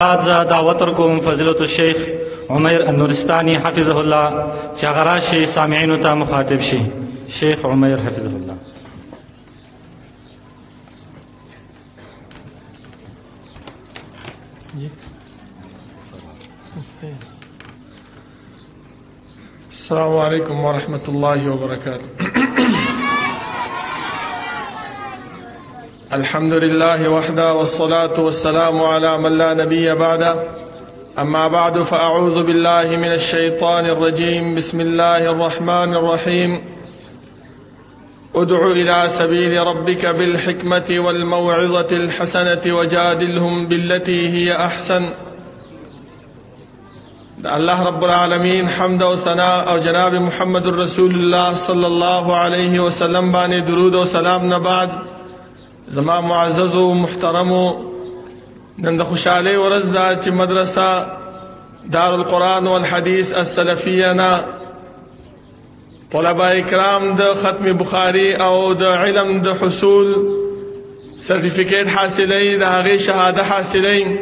دعوت ورکوم فضیلت الشیخ عمیر النورستانی حفظه الله چې هغه راشي سامعینو ته مخاطب شي. شیخ عمیر حفظه الله. السلام عليكم ورحمة الله وبركاته. الحمد لله وحده والصلاة والسلام على من لا نبي بعده. أما بعد فأعوذ بالله من الشيطان الرجيم. بسم الله الرحمن الرحيم. ادع إلى سبيل ربك بالحكمة والموعظة الحسنة وجادلهم بالتي هي أحسن. الله رب العالمين حمد و ثناء او جناب محمد رسول الله صلی الله علیه وسلم باندې درود و سلام نه بعد، زما معزز و محترم نن د خوشاله ورځ دا چې مدرسه دار القرآن والحديث السلفیه نا طلبه کرام د ختم بخاری او د علم د حصول سرټیفیکیټ حاصلې د هغه شهاده حاصلې.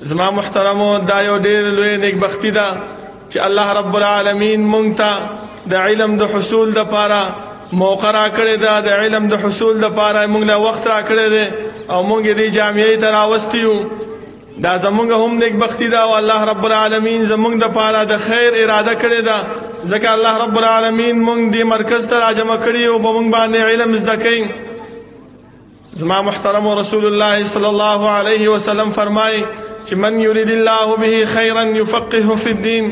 زما محترمو دا یو ډېر لوی نیکبختی ده چې الله رب العالمین مونږ ته د علم د حصول د پاره موقع را کړی ده، د علم د حصول د پاره مونږ له وخت را کړی دی او مونږ دې جامعې ته راوستیو. دا زمونږ هم نیکبختی ده او الله رب العالمین زمونږ د پاره د خیر اراده کړی ده، ځکه الله رب العالمین مونږ دې مرکز ته راجمع کړی او مونږ باندې علم زده کوي. زما محترم رسول الله صلی الله علیه وسلم فرمایي چې من یرید الله به خیرا یفقهه فی الدین.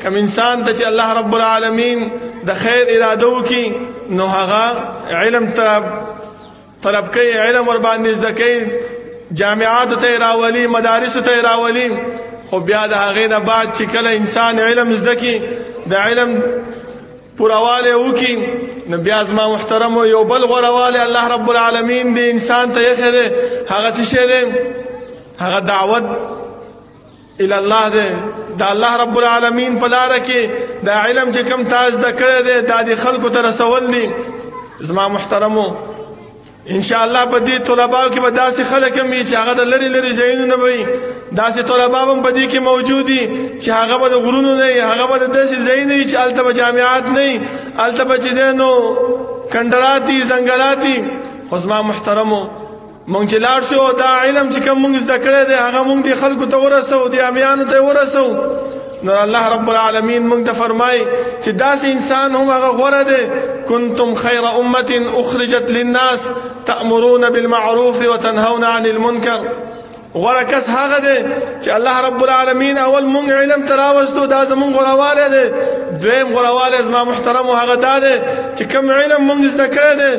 کوم انسان ته چې الله رب العالمین د خیر اراده وکي نو هغه علم طلب کوي، علم ور باندې زده کوي، جامعات ته راولي، مدارس ته راولي. خو بیا د هغه نه بعد چې کله انسان علم زده کوي د علم پرواله وکي نو بیا زما محترم یو بل غرواله الله رب العالمین دې انسان ته یې خره هغه څه شه هغه دعوت الى الله دے. دا الله رب العالمین په لار کې دا علم چې کم تاج د کړه دے دا د خلکو ته رسول دي. زما محترمو ان شاء الله په دې طلباو کې به داسې خلک هم چې هغه د لری لری ځایونو نه وي، داسې طلباو هم په دې کې موجودي چې هغه به د غرونو نه، هغه به د داسې ځایونو چې الته به جامعات نه، الته به چې دینو کندراتی زنګلاتی. خو زما محترمو مونږ چې لاړ شو دا علم چې کوم مونږ زده کړی دی هغه مونږ د خلکو ته ورسو، د عامیانو ته ورسو. نو الله رب العالمین مونږ ته فرمایي چې داسې انسان هم هغه غوره دی. کنتم خیر امة اخرجت للناس تأمرون بالمعروف وتنهون عن المنکر. غوره کس هغه دی چې الله رب العالمین اول مونږ علم ته راوستو، دا زمونږ غوروالی دی. دویم غوروالی زما محترمو هغه دا دی چې کوم علم مونږ زده کړی دی،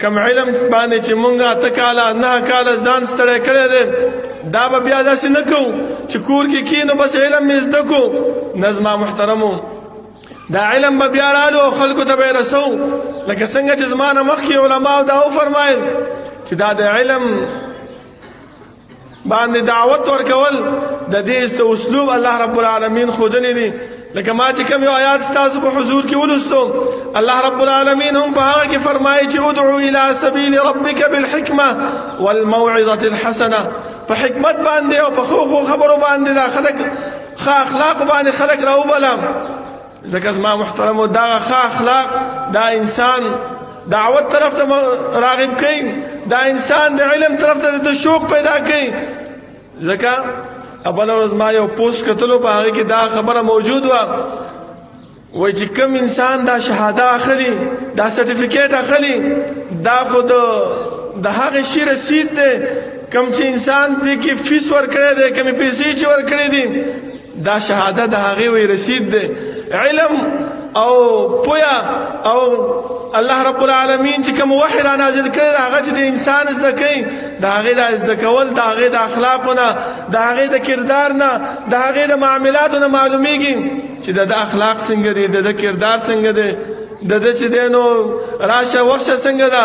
کم علم باندې چې مونږه تکاله نه کاله ځان ستړی کړی دی، دا به بیا داسې نه کوو چې کور کې کینو بس علم مې زده کو. نظم محترمو دا علم به بیا رالو خلکو ته به رسو، لکه څنګه چې زمانه مخکې علماو دا وفرمایل چې دا د علم باندې دعوت ورکول د دې اسلوب الله رب العالمین ښودلی دی. لکه ما چې کوم یو آیات ستاسو په حضور کې ولستو، الله رب العالمین هم په هغه کې فرمایي چې ادعو الى سبیل ربک بالحکمه والموعظه الحسنه. په حکمت باندې او په خو خبرو باندې دا خلک ښه اخلاق باندې خلک راوبلم، ځکه زما محترمو دا ښه اخلاق دا انسان دعوت طرف ته راغب کوي، دا انسان د علم طرف ته د شوق پیدا کوي. ځکه ابل ورځ ما یو پوسټ کتلو په هغه کې دا خبره موجود و، وای چې کوم انسان دا شهاده اخلي، دا سرټیفیکیټ اخلي، دا خود د هغه شی رسید دی کوم چې انسان دې کې فیس ورکړی دی، کومې پیسې چې ورکړی دي، دا شهاده د هغه وی رسید دی. علم او پویا او الله رب العالمین چې کوم وحی را نازل کړی هغه چې د انسان زده کوي، دا هغه د زده کول، دا هغه د اخلاقونه، دا هغه د کردار نه، دا هغه د معاملاتو نه معلومیږي چې د اخلاق څنګه دي، د کردار څنګه دي، د چې دینو راشه ورشه څنګه ده،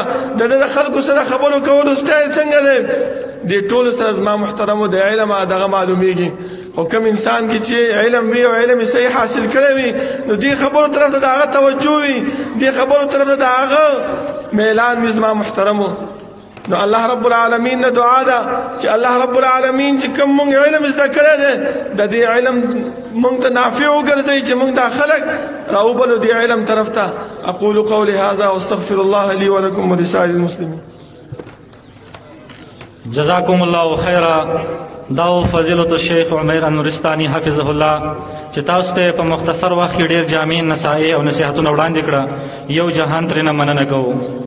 د خلکو سره خبرو کولو سټایل څنګه ده، د ټولو سره زما محترمو د علم دغه معلومیږي. او کوم انسان کی چې علم وی او علم صحیح حاصل کړی وي نو دې خبرو طرف ته هغه توجه وي، دې خبرو طرف ته هغه میلان وي. زما محترمو نو الله رب العالمین نه دعا ده چې الله رب العالمین چې کوم مونږ علم زده کړی دی د دې علم مونږ ته نافع وګرځي چې مونږ دا خلق راوبلو دې علم طرف ته. اقول قولي هذا واستغفر الله لي ولكم ولسائر المسلمين. جزاکم الله خیرا. داو فضیلت الشیخ عمیر النورستانی حفظه الله چې تاسو ته په مختصر وخت کې ډېر جامع نصائح او نصيحتونه وړاندې کړه، یو جهان ترې نه مننه کوو.